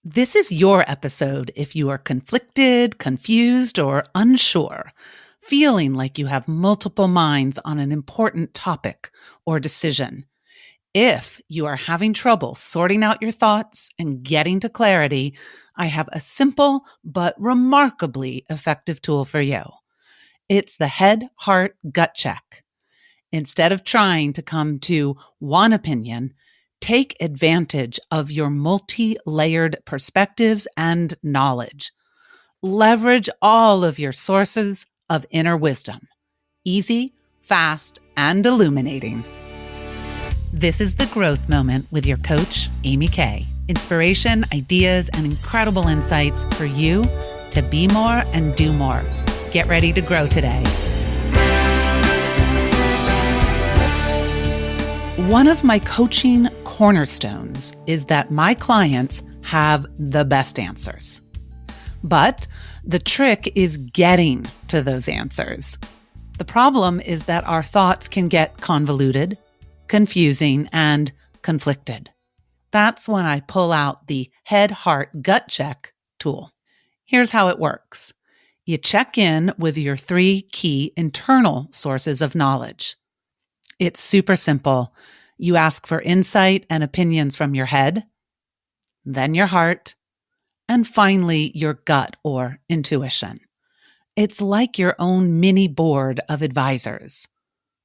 This is your episode if you are conflicted, confused, or unsure, feeling like you have multiple minds on an important topic or decision. If you are having trouble sorting out your thoughts and getting to clarity, I have a simple but remarkably effective tool for you. It's the head, heart, gut check. Instead of trying to come to one opinion, take advantage of your multi-layered perspectives and knowledge. Leverage all of your sources of inner wisdom. Easy, fast, and illuminating. This is The Growth Moment with your coach, Amy Kay. Inspiration, ideas, and incredible insights for you to be more and do more. Get ready to grow today. One of my coaching cornerstones is that my clients have the best answers. But the trick is getting to those answers. The problem is that our thoughts can get convoluted, confusing, and conflicted. That's when I pull out the head, heart, gut check tool. Here's how it works. You check in with your 3 key internal sources of knowledge. It's super simple. You ask for insight and opinions from your head, then your heart, and finally your gut or intuition. It's like your own mini board of advisors.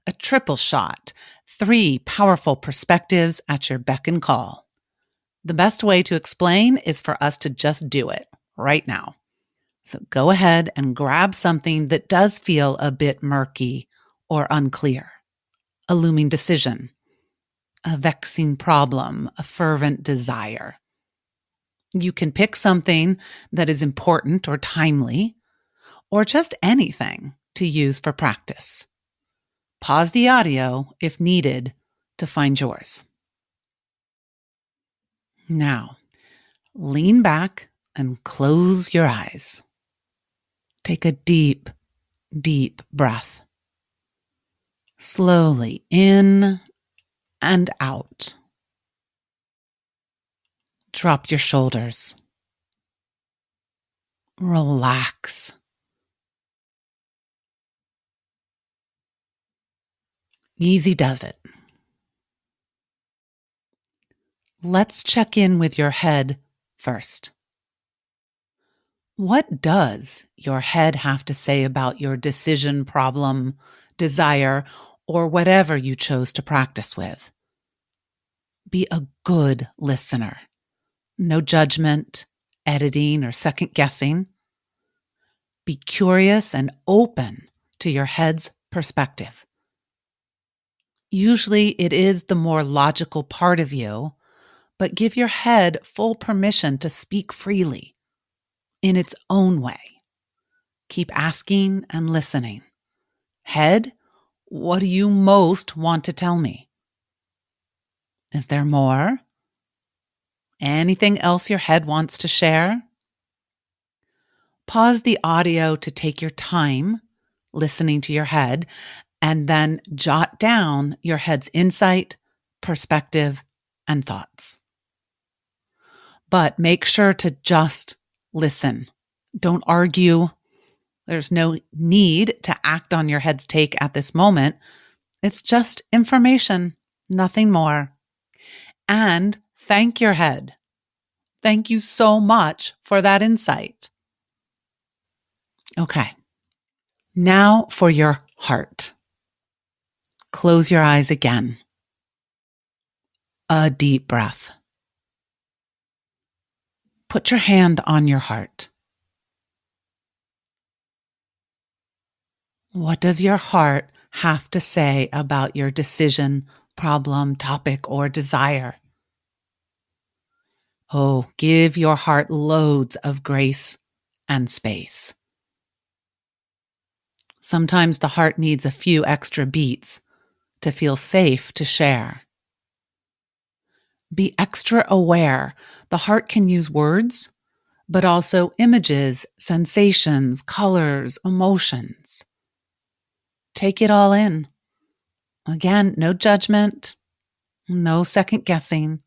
A triple shot, 3 powerful perspectives at your beck and call. The best way to explain is for us to just do it right now. So go ahead and grab something that does feel a bit murky or unclear. A looming decision, a vexing problem, a fervent desire. You can pick something that is important or timely, or just anything to use for practice. Pause the audio if needed to find yours. Now, lean back and close your eyes. Take a deep, deep breath. Slowly in and out. Drop your shoulders. Relax. Easy does it. Let's check in with your head first. What does your head have to say about your decision, problem, desire, or whatever you chose to practice with? Be a good listener. No judgment, editing, or second guessing. Be curious and open to your head's perspective. Usually it is the more logical part of you, but give your head full permission to speak freely in its own way. Keep asking and listening. Head, what do you most want to tell me? Is there more? Anything else your head wants to share? Pause the audio to take your time listening to your head, and then jot down your head's insight, perspective, and thoughts. But make sure to just listen. Don't argue. There's no need to act on your head's take at this moment. It's just information, nothing more. And thank your head. Thank you so much for that insight. Okay. Now for your heart. Close your eyes again. A deep breath. Put your hand on your heart. What does your heart have to say about your decision, problem, topic, or desire? Oh, give your heart loads of grace and space. Sometimes the heart needs a few extra beats to feel safe to share. Be extra aware. The heart can use words, but also images, sensations, colors, emotions. Take it all in. Again, no judgment, no second guessing.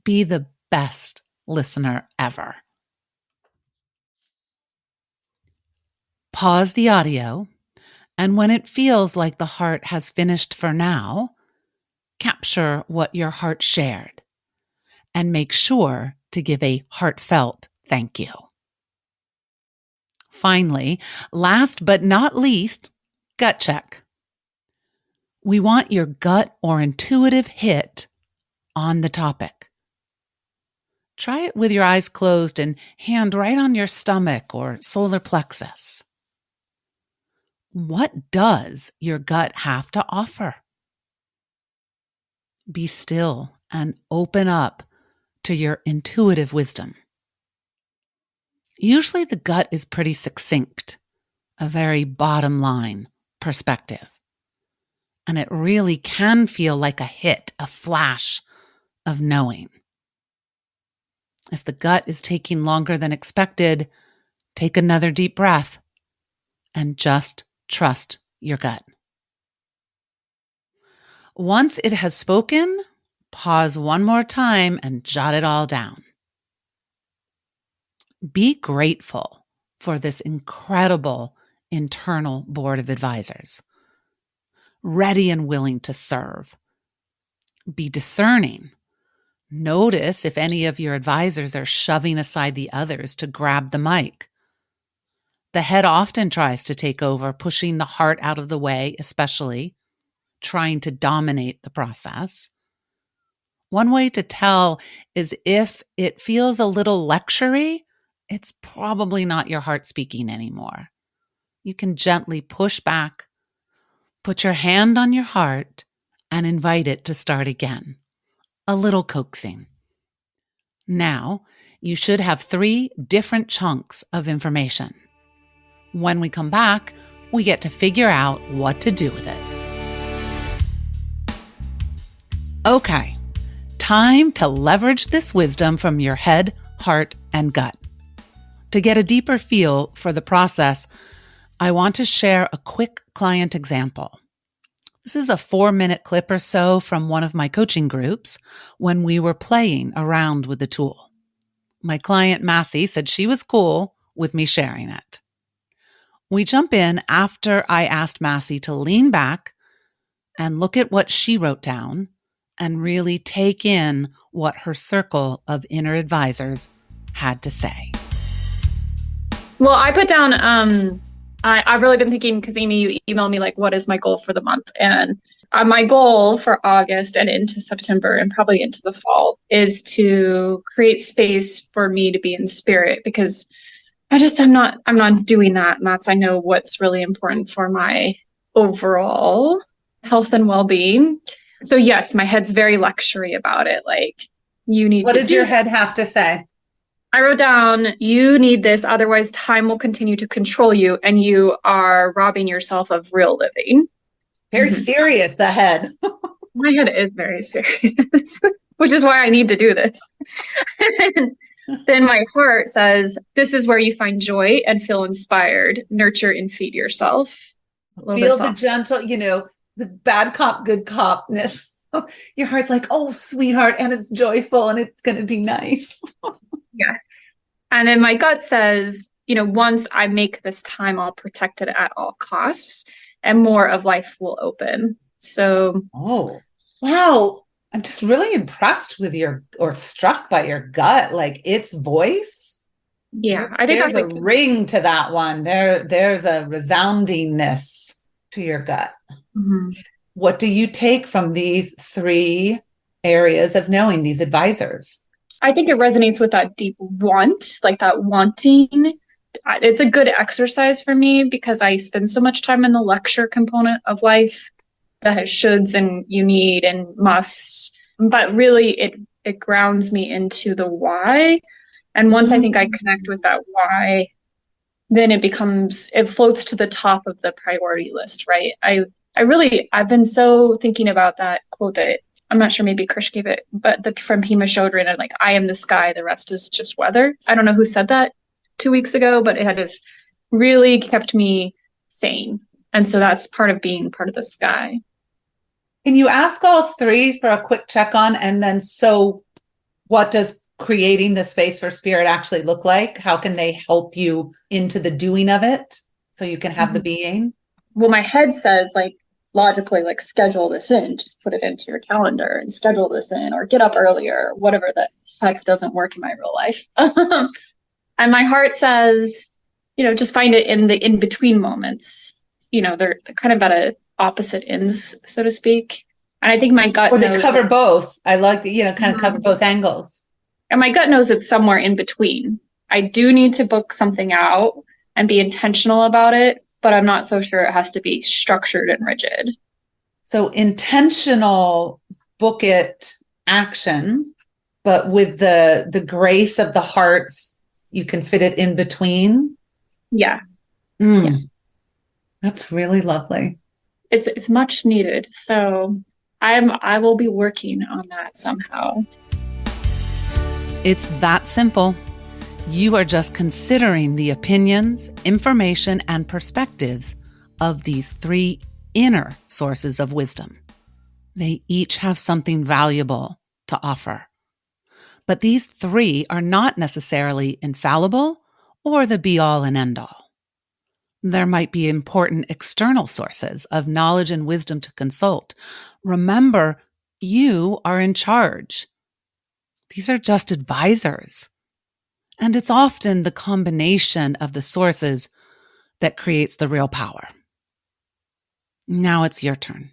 Be the best listener ever. Pause the audio, and when it feels like the heart has finished for now, capture what your heart shared and make sure to give a heartfelt thank you. Finally, last but not least, gut check. We want your gut or intuitive hit on the topic. Try it with your eyes closed and hand right on your stomach or solar plexus. What does your gut have to offer? Be still and open up to your intuitive wisdom. Usually the gut is pretty succinct, a very bottom line perspective. And it really can feel like a hit, a flash of knowing. If the gut is taking longer than expected, take another deep breath and just trust your gut. Once it has spoken, pause one more time and jot it all down. Be grateful for this incredible internal board of advisors, ready and willing to serve. Be discerning. Notice if any of your advisors are shoving aside the others to grab the mic. The head often tries to take over, pushing the heart out of the way, especially trying to dominate the process. One way to tell is if it feels a little lectury, it's probably not your heart speaking anymore. You can gently push back, put your hand on your heart, and invite it to start again. A little coaxing. Now, you should have 3 different chunks of information. When we come back, we get to figure out what to do with it. Okay, time to leverage this wisdom from your head, heart, and gut. To get a deeper feel for the process, I want to share a quick client example. This is a 4-minute clip or so from one of my coaching groups when we were playing around with the tool. My client, Massey, said she was cool with me sharing it. We jump in after I asked Massey to lean back and look at what she wrote down and really take in what her circle of inner advisors had to say. Well, I put down, I've really been thinking, because Amy, you emailed me like, what is my goal for the month? And my goal for August and into September and probably into the fall is to create space for me to be in spirit, because I'm not doing that. And I know what's really important for my overall health and well-being. So yes, my head's very lectury about it. Like, you need What did your head have to say? I wrote down, you need this, otherwise time will continue to control you and you are robbing yourself of real living. Very serious, the head. My head is very serious, which is why I need to do this. Then my heart says, this is where you find joy and feel inspired, nurture and feed yourself. Feel the gentle, the bad cop, good copness. Your heart's like, oh, sweetheart, and it's joyful and it's going to be nice. Yeah. And then my gut says, once I make this time, I'll protect it at all costs and more of life will open. So. Oh, wow. I'm just really impressed with or struck by your gut, like its voice. Yeah. I think there's a ring to that one. There's a resoundingness to your gut. Mm-hmm. What do you take from these 3 areas of knowing, these advisors? I think it resonates with that deep want, like that wanting. It's a good exercise for me because I spend so much time in the lecture component of life that has shoulds and you need and musts. But really it grounds me into the why. And once I think I connect with that why, then it floats to the top of the priority list, right? I've been so thinking about that quote that I'm not sure, maybe Krish gave it, but from Pema Chodron, like, I am the sky, the rest is just weather. I don't know who said that 2 weeks ago, but it had just really kept me sane. And so that's part of being part of the sky. Can you ask all 3 for a quick check on? And then, so what does creating the space for spirit actually look like? How can they help you into the doing of it so you can have the being? Well, my head says like logically, like schedule this in, just put it into your calendar and schedule this in, or get up earlier, whatever the heck doesn't work in my real life. And my heart says, just find it in the in-between moments. They're kind of at a opposite ends, so to speak. And I think my gut knows. To cover both. I like, kind of cover both angles. And my gut knows it's somewhere in between. I do need to book something out and be intentional about it, but I'm not so sure it has to be structured and rigid. So intentional, book it, action, but with the grace of the hearts, you can fit it in between. Yeah. Yeah. That's really lovely. It's much needed. So I will be working on that somehow. It's that simple. You are just considering the opinions, information, and perspectives of these 3 inner sources of wisdom. They each have something valuable to offer. But these 3 are not necessarily infallible or the be-all and end-all. There might be important external sources of knowledge and wisdom to consult. Remember, you are in charge. These are just advisors. And it's often the combination of the sources that creates the real power. Now it's your turn.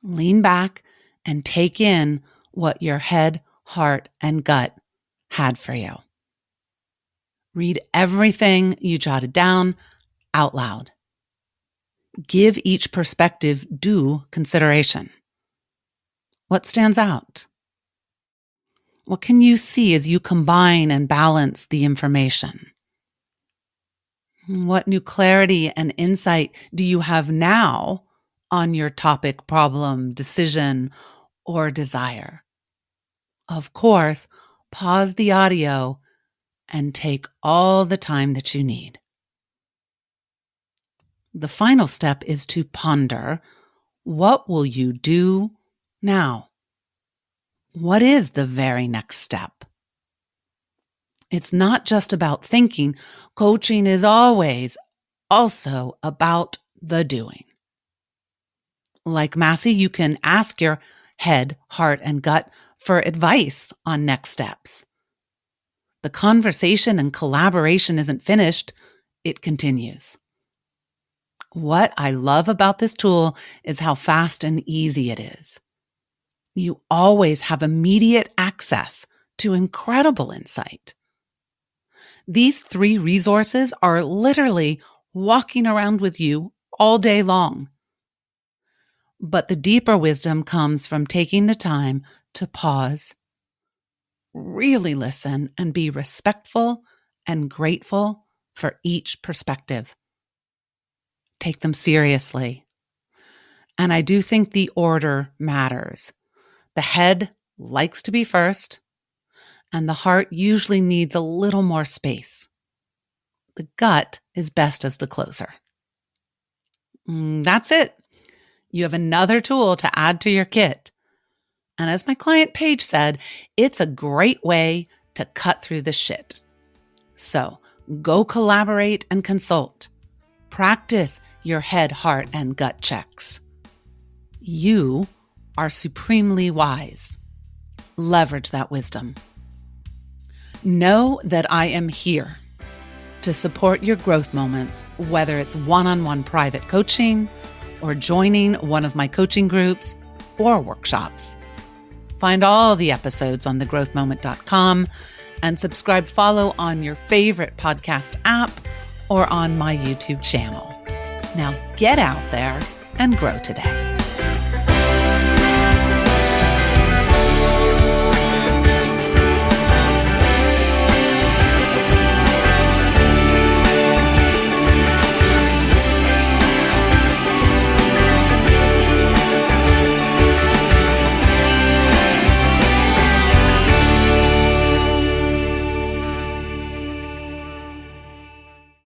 Lean back and take in what your head, heart, and gut had for you. Read everything you jotted down out loud. Give each perspective due consideration. What stands out? What can you see as you combine and balance the information? What new clarity and insight do you have now on your topic, problem, decision, or desire? Of course, pause the audio and take all the time that you need. The final step is to ponder, what will you do now? What is the very next step? It's not just about thinking. Coaching is always also about the doing. Like Massey, you can ask your head, heart, and gut for advice on next steps. The conversation and collaboration isn't finished, it continues. What I love about this tool is how fast and easy it is. You always have immediate access to incredible insight. These 3 resources are literally walking around with you all day long. But the deeper wisdom comes from taking the time to pause, really listen, and be respectful and grateful for each perspective. Take them seriously. And I do think the order matters. The head likes to be first, and the heart usually needs a little more space. The gut is best as the closer. That's it. You have another tool to add to your kit. And as my client Paige said, it's a great way to cut through the shit. So go collaborate and consult. Practice your head, heart, and gut checks. You are supremely wise. Leverage that wisdom. Know that I am here to support your growth moments, whether it's one-on-one private coaching or joining one of my coaching groups or workshops. Find all the episodes on thegrowthmoment.com and follow on your favorite podcast app or on my YouTube channel. Now get out there and grow today.